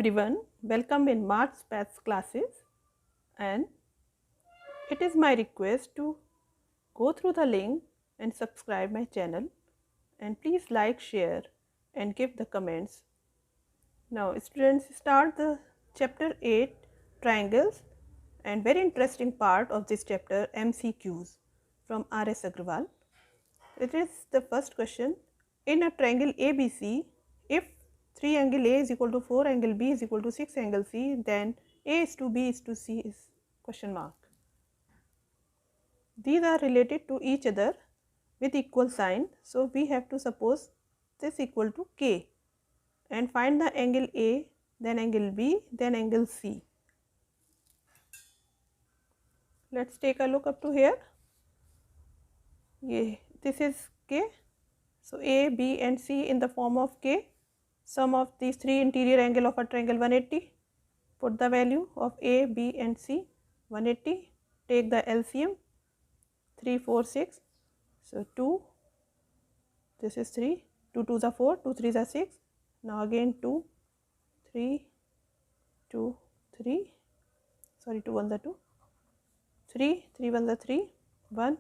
everyone, welcome in Maths Paths classes, and it is my request to go through the link and subscribe my channel, and please like, share and give the comments. Now students, start the chapter 8 triangles, and very interesting part of this chapter, MCQs from R.S. Agrawal. It is the first question. In a triangle ABC, if 3 angle A is equal to 4 angle B is equal to 6 angle C, then A is to B is to C is question mark. These are related to each other with equal sign. So we have to suppose this equal to K and find the angle A, then angle B, then angle C. Let's take a look up to here. This is K. So A, B and C in the form of K. Sum of these three interior angle of a triangle 180. Put the value of A, B and C 180. Take the LCM 3, 4, 6. So 2, this is 3, 2 2s are 4, 2 3s are 6. Now again 2, 3, 2, 3, sorry 2 1s are 2, 3, 3 1s are 3, 1,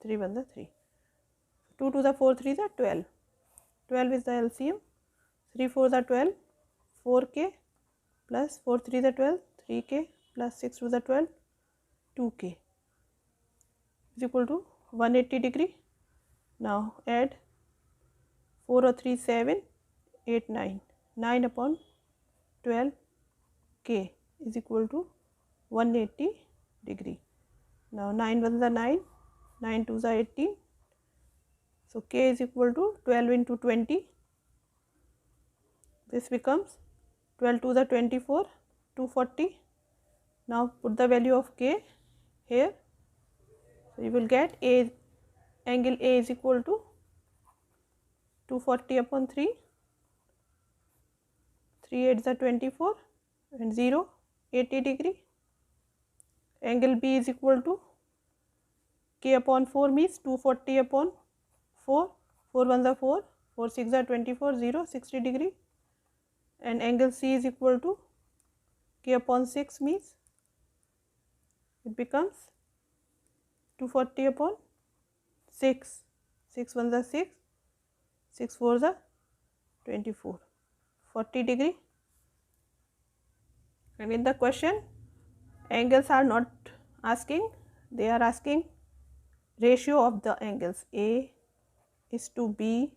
3 1s are 3. 2 2s are 4, 3s are 12. 12 is the LCM. 3 4s are 12, 4K plus 4 3s are 12, 3K plus 6 2s are 12, 2K is equal to 180 degree. Now add 4 or 3 7, 8 9, 9 upon 12 K is equal to 180 degree. Now 9 1s are 9, 9 2s are 18. So K is equal to 12 into 20. This becomes 12 2s are 24, 240. Now put the value of K here. So you will get angle A is equal to 240 upon 3. 3 8s are 24 and 0, 80 degree. Angle B is equal to K upon 4 means 240 upon 4. 4 1s are 4, 4 6 are 24, 0, 60 degree. And angle C is equal to K upon 6 means it becomes 240 upon 6. 6 1s are 6, 6 4s are 24, 40 degree. And in the question, angles are not asking, they are asking ratio of the angles. A is to B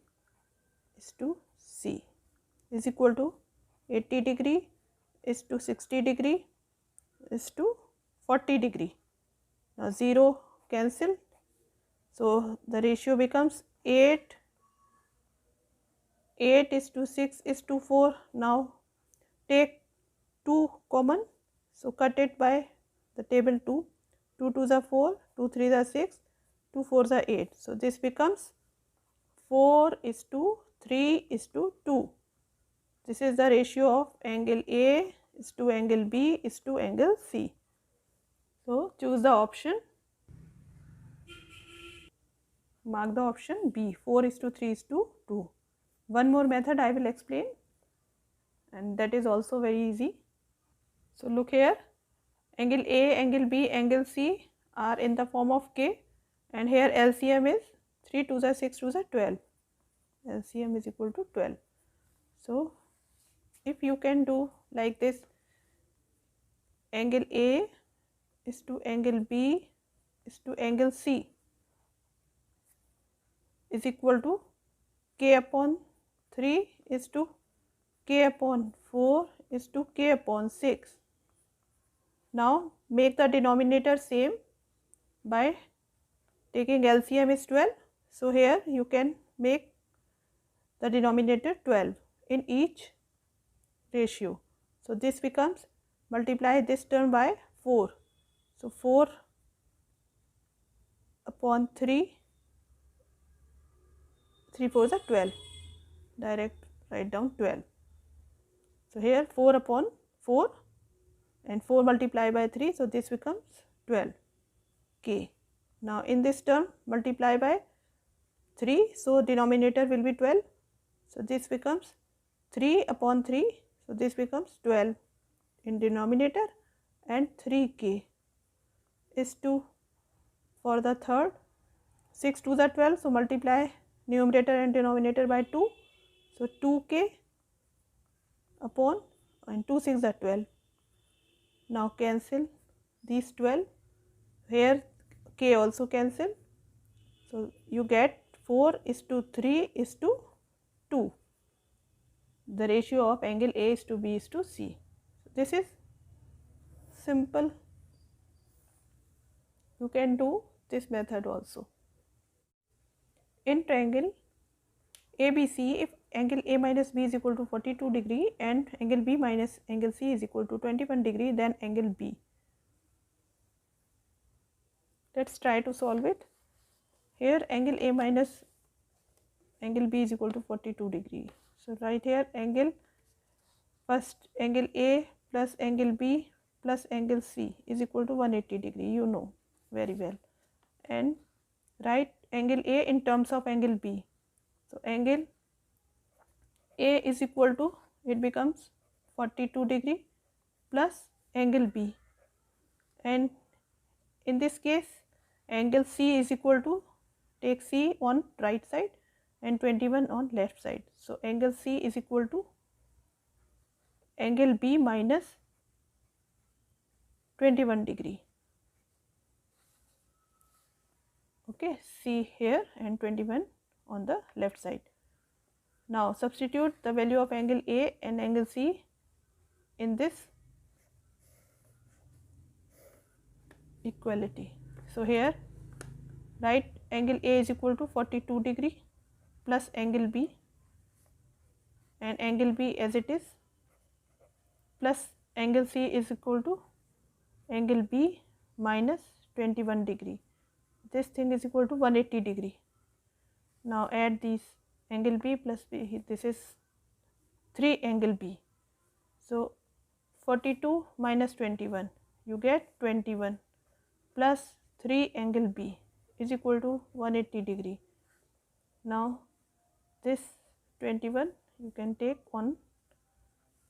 is to C is equal to 80 degree is to 60 degree is to 40 degree. Now 0 cancel. So the ratio becomes 8 is to 6 is to 4. Now take 2 common. So cut it by the table 2. 2 2s are 4, 2 3s are 6, 2 4s are 8. So this becomes 4 is to 3 is to 2. This is the ratio of angle A is to angle B is to angle C. So choose the option, mark the option B, 4 is to 3 is to 2. One more method I will explain, and that is also very easy. So look here, angle A, angle B, angle C are in the form of K, and here LCM is 3 2s are 6 2s are 12. LCM is equal to 12. So if you can do like this, angle A is to angle B is to angle C is equal to K upon 3 is to K upon 4 is to K upon 6. Now make the denominator same by taking LCM is 12. So here you can make the denominator 12 in each ratio. So this becomes, multiply this term by 4. So 4 upon 3, 3 4s are 12. Direct write down 12. So here 4 upon 4 and 4 multiplied by 3. So this becomes 12 K. Now in this term multiply by 3. So denominator will be 12. So this becomes 3 upon 3. So this becomes 12 in denominator and 3k is 2 for the third. 6 to the 12, so multiply numerator and denominator by 2. So 2k upon and 2 6 are 12. Now cancel these 12. Here k also cancel. So you get 4 is to 3 is to 2. The ratio of angle A is to B is to C. So this is simple. You can do this method also. In triangle ABC, if angle A minus B is equal to 42 degree and angle B minus angle C is equal to 21 degree, then angle B. Let's try to solve it. Here angle A minus angle B is equal to 42 degree. So right here angle, first angle A plus angle B plus angle C is equal to 180 degree, you know very well, and write angle A in terms of angle B. So angle A is equal to, it becomes 42 degree plus angle B, and in this case angle C is equal to, take C on right side and 21 on left side. So angle C is equal to angle B minus 21 degree. Okay, C here and 21 on the left side. Now substitute the value of angle A and angle C in this equality. So here write angle A is equal to 42 degree plus angle B, and angle B as it is, plus angle C is equal to angle B minus 21 degree. This thing is equal to 180 degree. Now add these, angle B plus B, this is 3 angle B. So 42 minus 21, you get 21 plus 3 angle B is equal to 180 degree. Now this 21 you can take on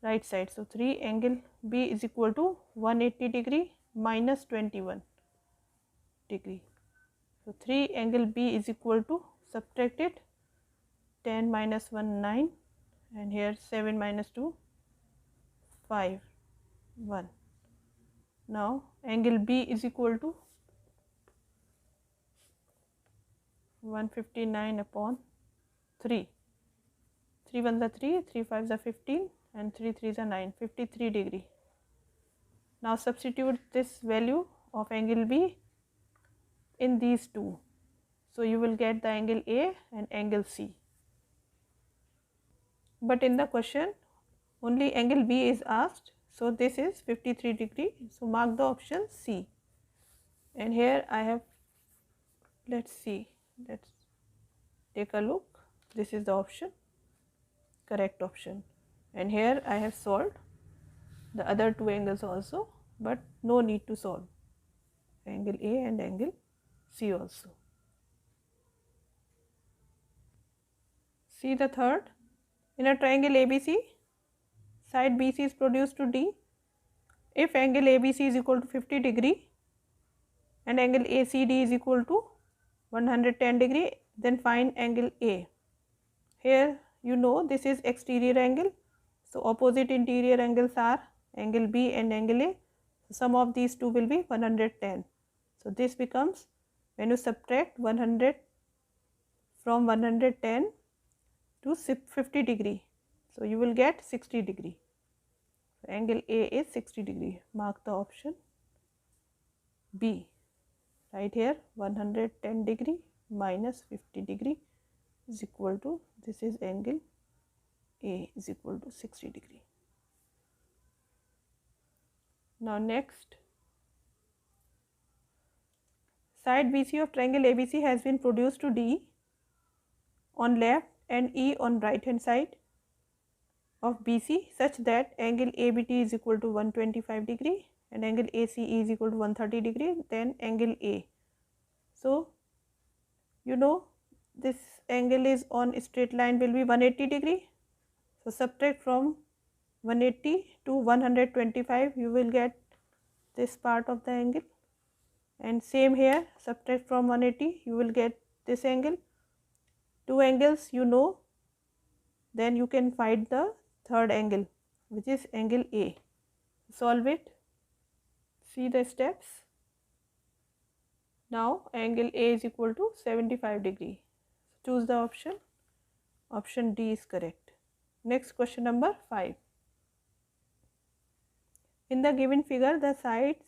right side. So 3 angle B is equal to 180 degree minus 21 degree. So 3 angle B is equal to, subtract it, 10 minus 1 9, and here 7 minus 2 5 1. Now angle B is equal to 159 upon 3. 3 1s are 3, 3 5s are 15, and 3 3s are 9, 53 degree. Now substitute this value of angle B in these two. So you will get the angle A and angle C. But in the question only angle B is asked. So this is 53 degree. So mark the option C. And here I have, let's see, let's take a look. This is the option, correct option. And here I have solved the other two angles also, but no need to solve angle A and angle C also. See the third. In a triangle ABC, side BC is produced to D. If angle ABC is equal to 50 degree and angle ACD is equal to 110 degree, then find angle A. Here you know this is exterior angle. So opposite interior angles are angle B and angle A. Sum of these two will be 110. So this becomes, when you subtract 100 from 110 to 50 degree, so you will get 60 degree. So angle A is 60 degree. Mark the option B. Right here 110 degree minus 50 degree is equal to, this is angle A is equal to 60 degree. Now next, side BC of triangle ABC has been produced to D on left and E on right hand side of BC such that angle ABT is equal to 125 degree and angle ACE is equal to 130 degree, then angle A. So you know this angle is on straight line will be 180 degree. So subtract from 180 to 125, you will get this part of the angle, and same here, subtract from 180, you will get this angle. Two angles you know, then you can find the third angle, which is angle A. Solve it, see the steps. Now angle A is equal to 75 degree. Choose the option. Option D is correct. Next, question number 5. In the given figure, the sides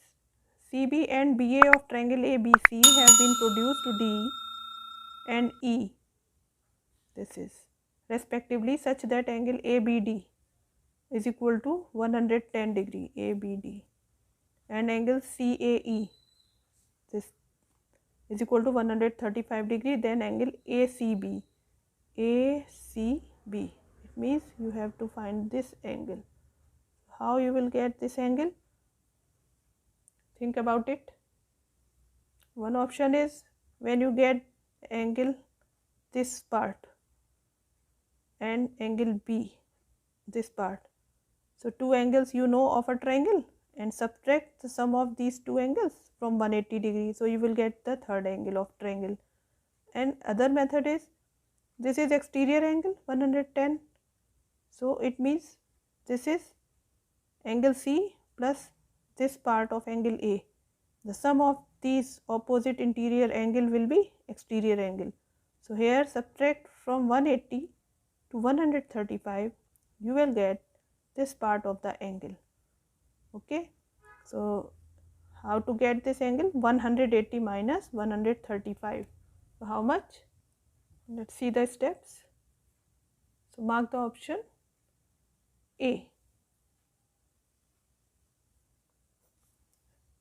CB and BA of triangle ABC have been produced to D and E, this is respectively, such that angle ABD is equal to 110 degree, ABD, and angle CAE, this is equal to 135 degree. Then angle ACB, ACB, it means you have to find this angle. How you will get this angle? Think about it. One option is when you get angle this part and angle B, this part. So two angles you know of a triangle, and subtract the sum of these two angles from 180 degrees. So you will get the third angle of triangle. And other method is, this is exterior angle 110. So it means this is angle C plus this part of angle A. The sum of these opposite interior angle will be exterior angle. So here subtract from 180 to 135, you will get this part of the angle. Okay, so how to get this angle? 180 minus 135. So how much? Let's see the steps. So mark the option A.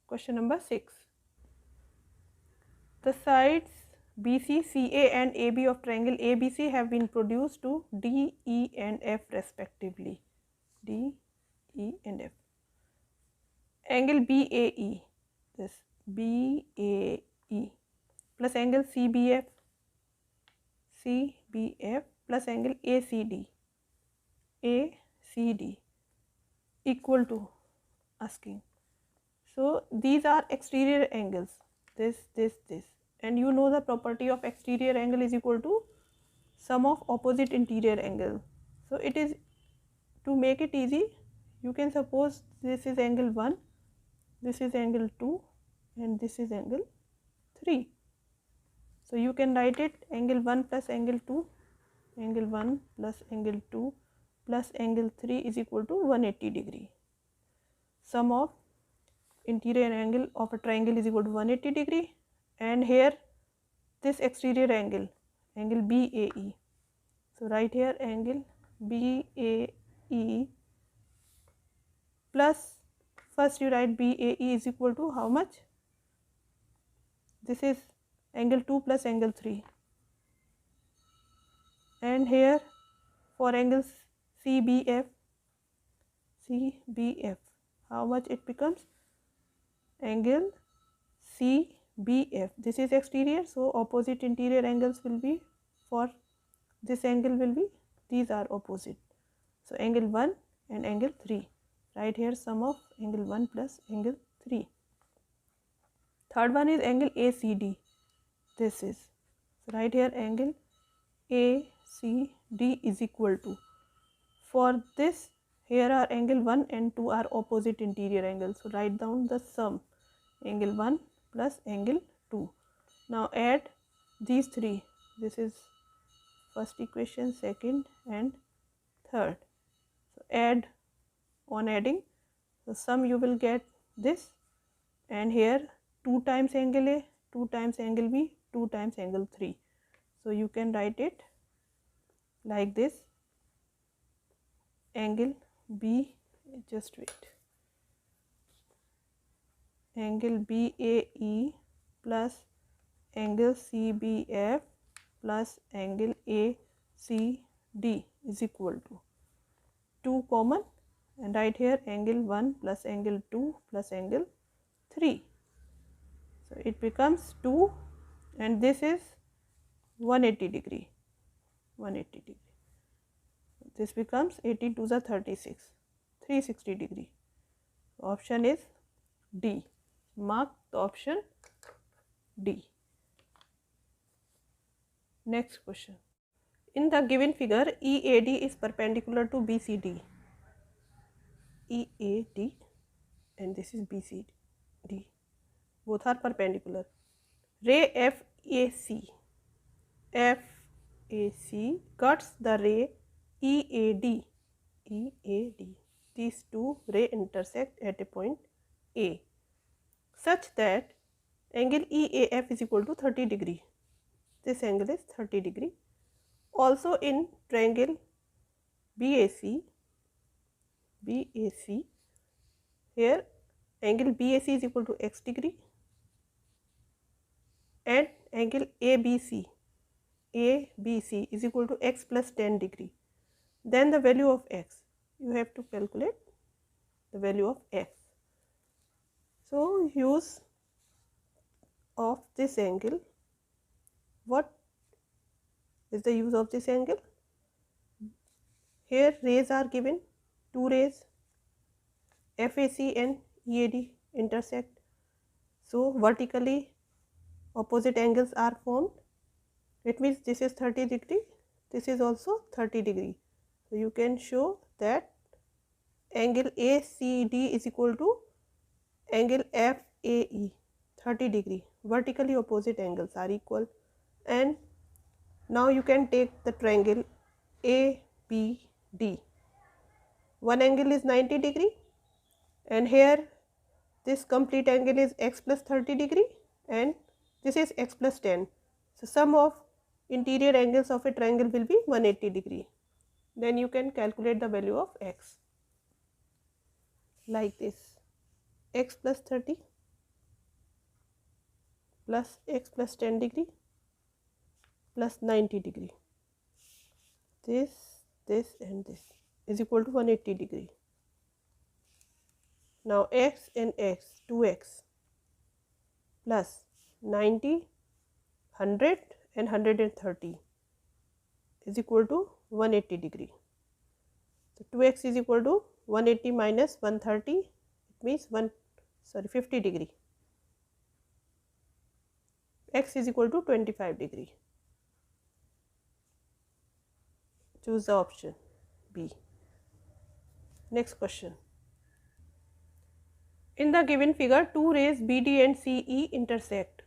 Question number 6. The sides BC, CA and AB of triangle ABC have been produced to D, E and F respectively. D, E and F. Angle BAE, this BAE, plus angle CBF, CBF plus angle ACD, ACD, equal to, asking. So these are exterior angles, this, and you know the property of exterior angle is equal to sum of opposite interior angle. So it is, to make it easy, you can suppose this is angle 1, this is angle 2 and this is angle 3. So you can write it angle 1 plus angle 2, angle 1 plus angle 2 plus angle 3 is equal to 180 degree. Sum of interior angle of a triangle is equal to 180 degree, and here this exterior angle, angle BAE. So write here angle BAE plus, first you write BAE is equal to how much? This is angle 2 plus angle 3, and here for angle CBF, how much it becomes? Angle CBF, this is exterior, so opposite interior angles will be, for this angle will be, these are opposite. So angle 1 and angle 3, right here sum of angle 1 plus angle 3. Third one is angle ACD, this is, so right here angle ACD is equal to, for this here are angle 1 and 2 are opposite interior angles. So write down the sum, angle 1 plus angle 2. Now add these three, this is first equation, second and third. So add, on adding the sum you will get this, and here 2 times angle A, 2 times angle B, 2 times angle 3. So you can write it like this, angle B, just wait, angle BAE plus angle CBF plus angle ACD is equal to 2 common, and right here angle 1 plus angle 2 plus angle 3. So it becomes 2, and this is 180 degree, 180 degree. This becomes 18 to the 36. 360 degree. Option is D. Mark the option D. Next question. In the given figure, EAD is perpendicular to BCD. EAD and this is BCD. Both are perpendicular. Ray FAC cuts the ray EAD. These two rays intersect at a point A such that angle EAF is equal to 30 degree. This angle is 30 degree. Also in triangle BAC, here angle BAC is equal to x degree and angle ABC is equal to x plus 10 degree. Then the value of x, you have to calculate the value of x. So use of this angle. What is the use of this angle? Here rays are given, two rays FAC and EAD intersect. So vertically opposite angles are formed. It means this is 30 degree, this is also 30 degree. So you can show that angle ACD is equal to angle FAE, 30 degree. Vertically opposite angles are equal. And now you can take the triangle ABD. One angle is 90 degree and here this complete angle is x plus 30 degree and this is x plus 10. So sum of interior angles of a triangle will be 180 degree. Then you can calculate the value of x like this: x plus 30 plus x plus 10 degree plus 90 degree. This and this is equal to 180 degree. Now x and x, 2x plus 90, 100 and 130 is equal to 180 degree. So 2x is equal to 180 minus 130, it means 50 degree. X is equal to 25 degree. Choose the option B. Next question. In the given figure, two rays BD and CE intersect.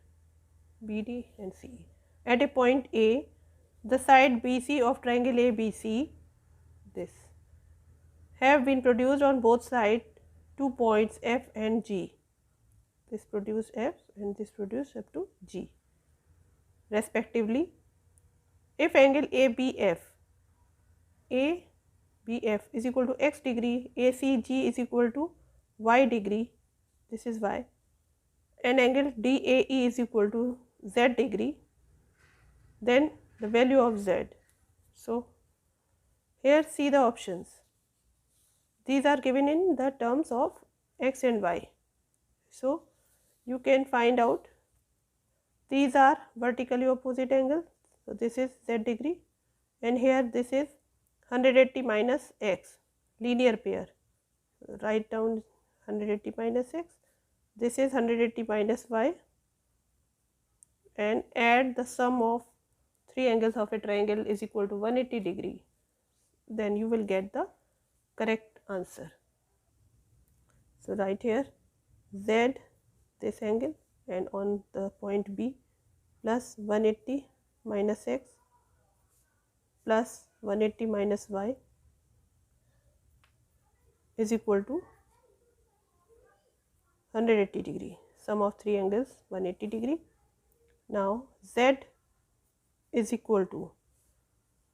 BD and CE. At a point A, the side BC of triangle ABC, this, have been produced on both sides 2 points F and G. This produce F and this produce up to G respectively. If angle ABF is equal to x degree, ACG is equal to y degree, this is y, and angle DAE is equal to z degree, then the value of z. So here see the options. These are given in the terms of x and y. So you can find out these are vertically opposite angles. So this is z degree and here this is 180 minus x, linear pair. Write down 180 minus x. This is 180 minus y and add the sum of three angles of a triangle is equal to 180 degree. Then you will get the correct answer. So write here z, this angle, and on the point B plus 180 minus x plus 180 minus y is equal to 180 degree. Sum of three angles 180 degree. Now z is equal to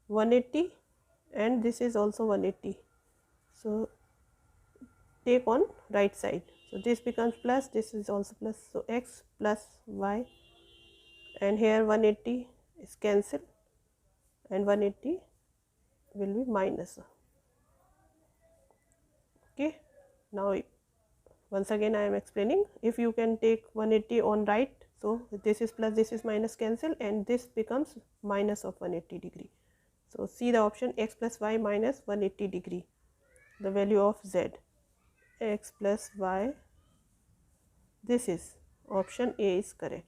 180 and this is also 180. So take on right side. So this becomes plus, this is also plus. So x plus y, and here 180 is cancelled and 180 will be minus. Okay. Now once again I am explaining. If you can take 180 on right, so this is plus, this is minus, cancel, and this becomes minus of 180 degree. So see the option x plus y minus 180 degree. the value of z, x plus y. This is option A is correct.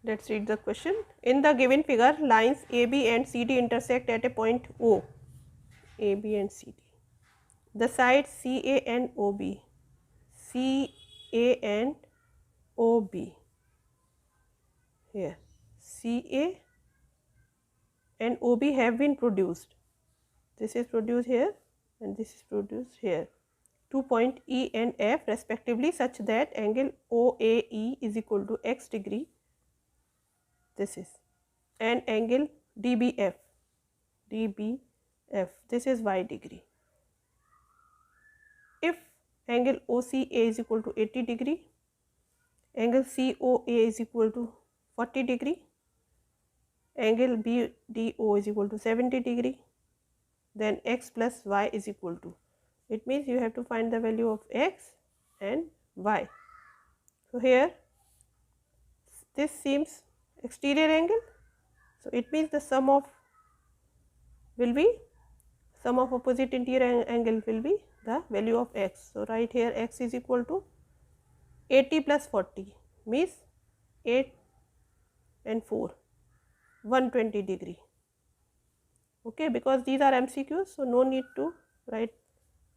Let's read the question. In the given figure, lines AB and CD intersect at a point O. AB and CD. The sides CA and OB. CA and OB. Here, CA and OB have been produced. This is produced here and this is produced here. 2 point E and F respectively, such that angle OAE is equal to x degree. This is, and angle DBF this is y degree. If angle OCA is equal to 80 degree, angle COA is equal to 40 degree, angle BDO is equal to 70 degree, then x plus y is equal to, it means you have to find the value of x and y. So here this seems exterior angle, so it means the sum of opposite interior angle will be the value of x. So right here x is equal to 80 plus 40 means 8 and 4 120 degree. Okay, because these are MCQs, so no need to write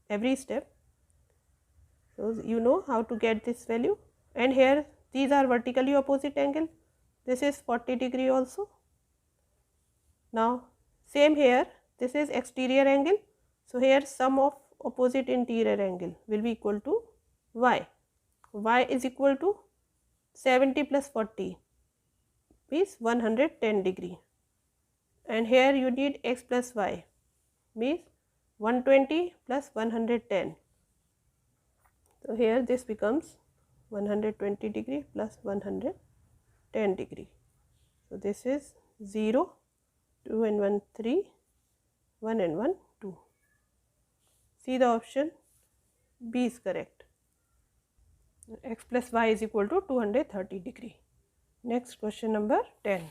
every step. So you know how to get this value. And here these are vertically opposite angle. This is 40 degree also. Now same here, this is exterior angle. So here sum of opposite interior angle will be equal to y. Y is equal to 70 plus 40 means 110 degree. And here you need x plus y means 120 plus 110. So here this becomes 120 degree plus 110 degree. So this is 0, 2 and 1 3, 1 and 1 2. See, the option B is correct. X plus y is equal to 230 degree. Next, question number 10.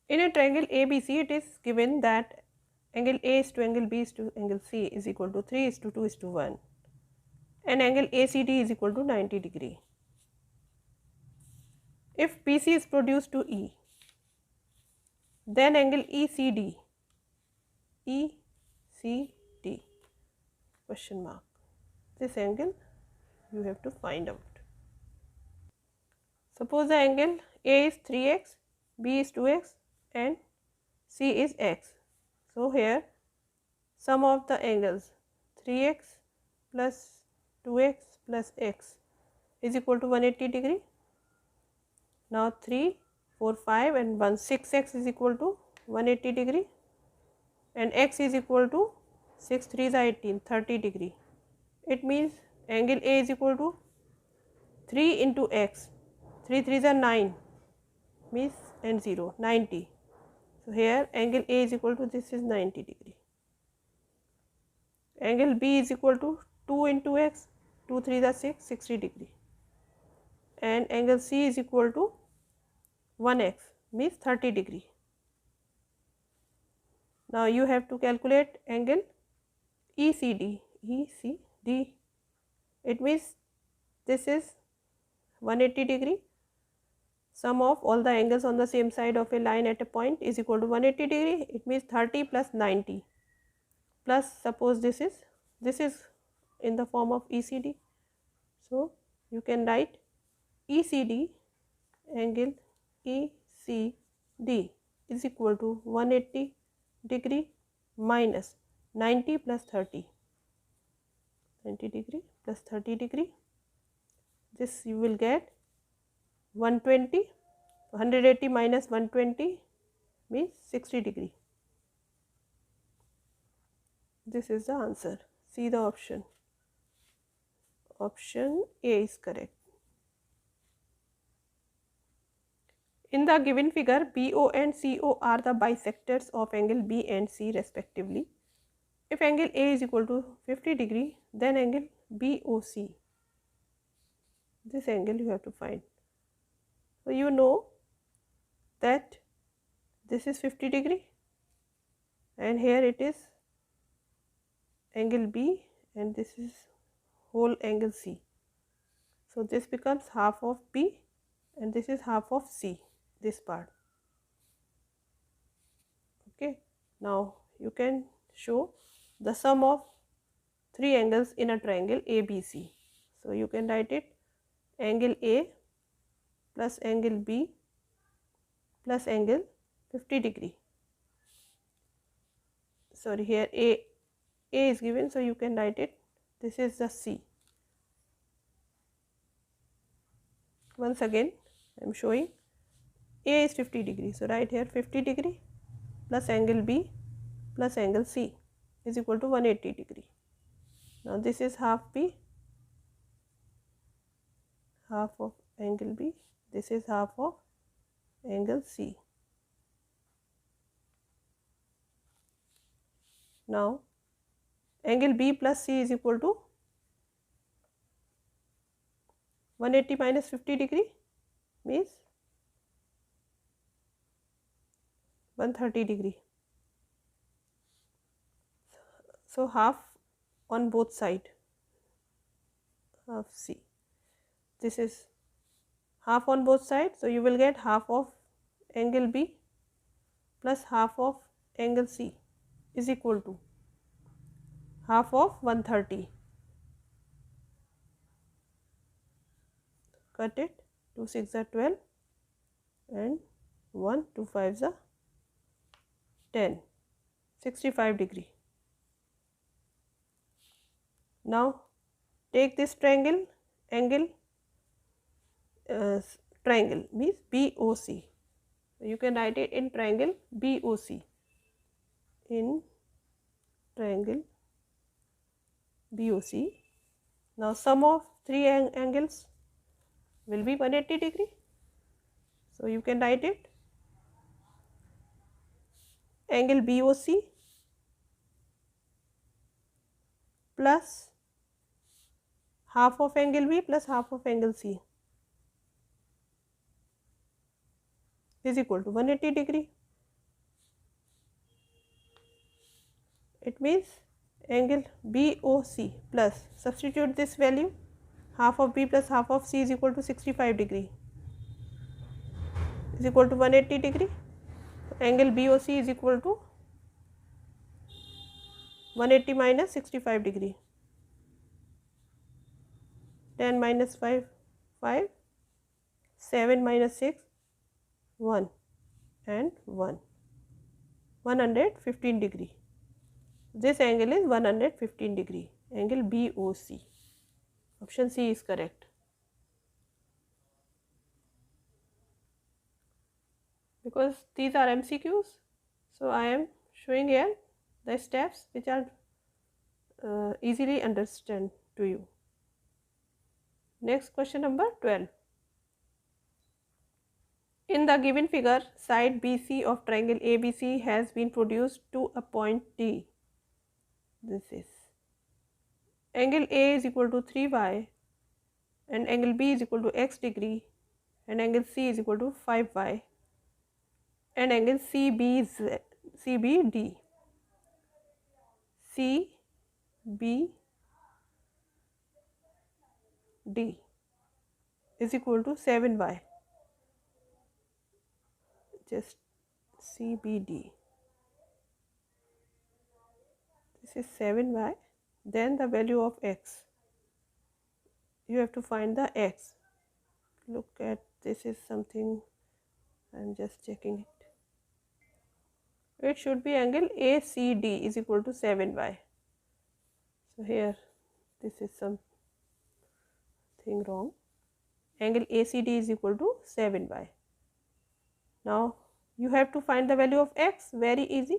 In a triangle ABC, it is given that angle A is to angle B is to angle C is equal to 3 is to 2 is to 1, and angle ACD is equal to 90 degree. If BC is produced to E, then angle ECD question mark, this angle you have to find out. Suppose the angle A is 3x, B is 2x and C is x. So here sum of the angles 3x plus 2x plus x is equal to 180 degree. Now 3, 4, 5 and 1, 6x is equal to 180 degree, and x is equal to 6 3 is 18, 30 degree. It means angle A is equal to 3 into x, 3 3 is 9 means and 0, 90. So here angle A is equal to, this is 90 degree. Angle B is equal to 2 into x, 2 3 is 6, 60 degree. And angle C is equal to 1x means 30 degree. Now you have to calculate angle ECD. It means this is 180 degree. Sum of all the angles on the same side of a line at a point is equal to 180 degree. It means 30 plus 90 plus, suppose this is in the form of ECD. So you can write ECD, angle ECD is equal to 180 degree minus 90 plus 30, 90 degree plus 30 degree. This you will get 120, 180 minus 120 means 60 degree. This is the answer. See the option. Option A is correct. In the given figure, BO and CO are the bisectors of angle B and C respectively. If angle A is equal to 50 degree, then angle BOC, this angle you have to find. So you know that this is 50 degree and here it is angle B and this is whole angle C. So this becomes half of B and this is half of C, this part. Okay, now you can show the sum of three angles in a triangle ABC. So you can write it angle A plus angle B plus angle 50 degree. Sorry, here A is given, so you can write it, this is the C. Once again I am showing A is 50 degree, so write here 50 degree plus angle B plus angle C is equal to 180 degree. Now this is half B, half of angle B, this is half of angle C. Now angle B plus C is equal to 180 minus 50 degree means 130 degree. So half on both sides of C. This is half on both sides, so you will get half of angle B plus half of angle C is equal to half of 130. Cut it, 2 6 are 12 and 1 2 5 are 10, 65 degree. Now take this triangle, angle triangle means BOC. You can write it in triangle BOC. In triangle BOC. Now sum of three angles will be 180 degree. So you can write it angle BOC plus half of angle B plus half of angle C is equal to 180 degree. It means angle BOC plus, substitute this value, half of B plus half of C is equal to 65 degree is equal to 180 degree. Angle BOC is equal to 180 minus 65 degree. 10 minus 5, 5, 7 minus 6, 1 and 1, 115 degree. This angle is 115 degree, angle BOC. Option C is correct. Because these are MCQs, so I am showing here the steps which are easily understand to you. Next question number 12. In the given figure, side BC of triangle ABC has been produced to a point D. This is angle A is equal to 3y and angle B is equal to x degree and angle C is equal to 5y and angle CBD. CBD is equal to 7y. Just CBD. This is 7y. Then the value of x. You have to find the x. Look at, this is something, I am just checking it. It should be angle ACD is equal to 7y. So here this is something wrong. Angle ACD is equal to 7y. Now you have to find the value of x, very easy,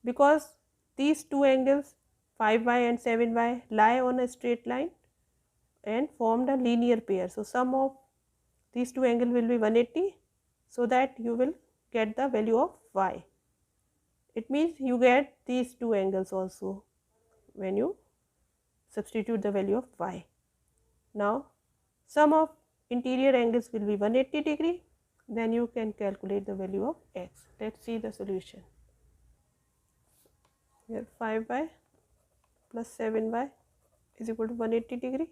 because these two angles 5y and 7y lie on a straight line and formed a linear pair. So sum of these two angles will be 180, so that you will get the value of y. It means you get these two angles also when you substitute the value of y. Now sum of interior angles will be 180 degree. Then you can calculate the value of x. Let's see the solution. here 5y plus 7y is equal to 180 degree.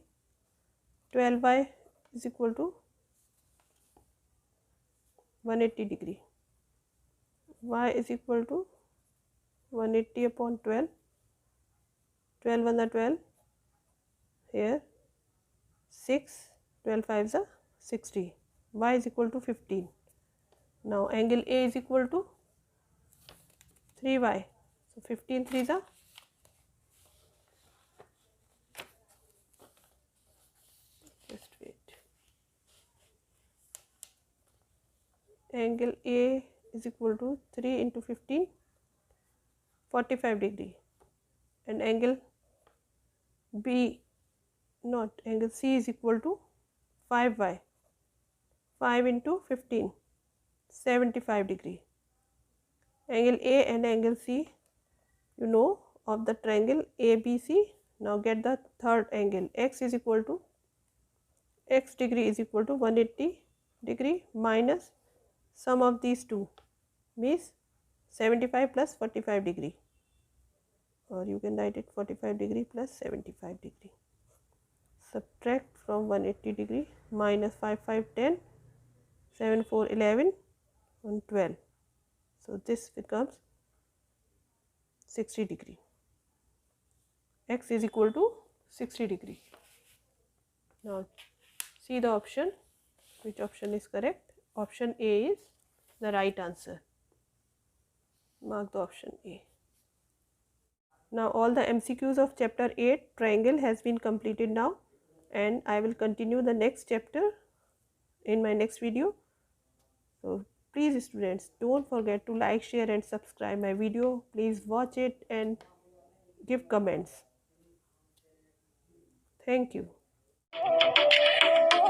12y is equal to 180 degree. Y is equal to 180 upon 12. 12 1 12. Here 6. 12 5 is 60. Y is equal to 15. Now angle A is equal to 3y. So 15 3 is just wait. Angle A is equal to 3 into 15, 45 degree, and angle B, not angle C, is equal to 5y. 5 into 15, 75 degree. Angle A and angle C, you know, of the triangle ABC. Now get the third angle. X is equal to, x degree is equal to 180 degree minus sum of these two, means 75 plus 45 degree, or you can write it 45 degree plus 75 degree. Subtract from 180 degree, minus 5 5 10, 7 4 11 and 12. So this becomes 60 degree. X is equal to 60 degree. Now see the option, which option is correct. Option A is the right answer. Mark the option A. Now all the MCQs of chapter 8 triangle has been completed now, and I will continue the next chapter in my next video. So please students, don't forget to like, share and subscribe my video. Please watch it and give comments. Thank you.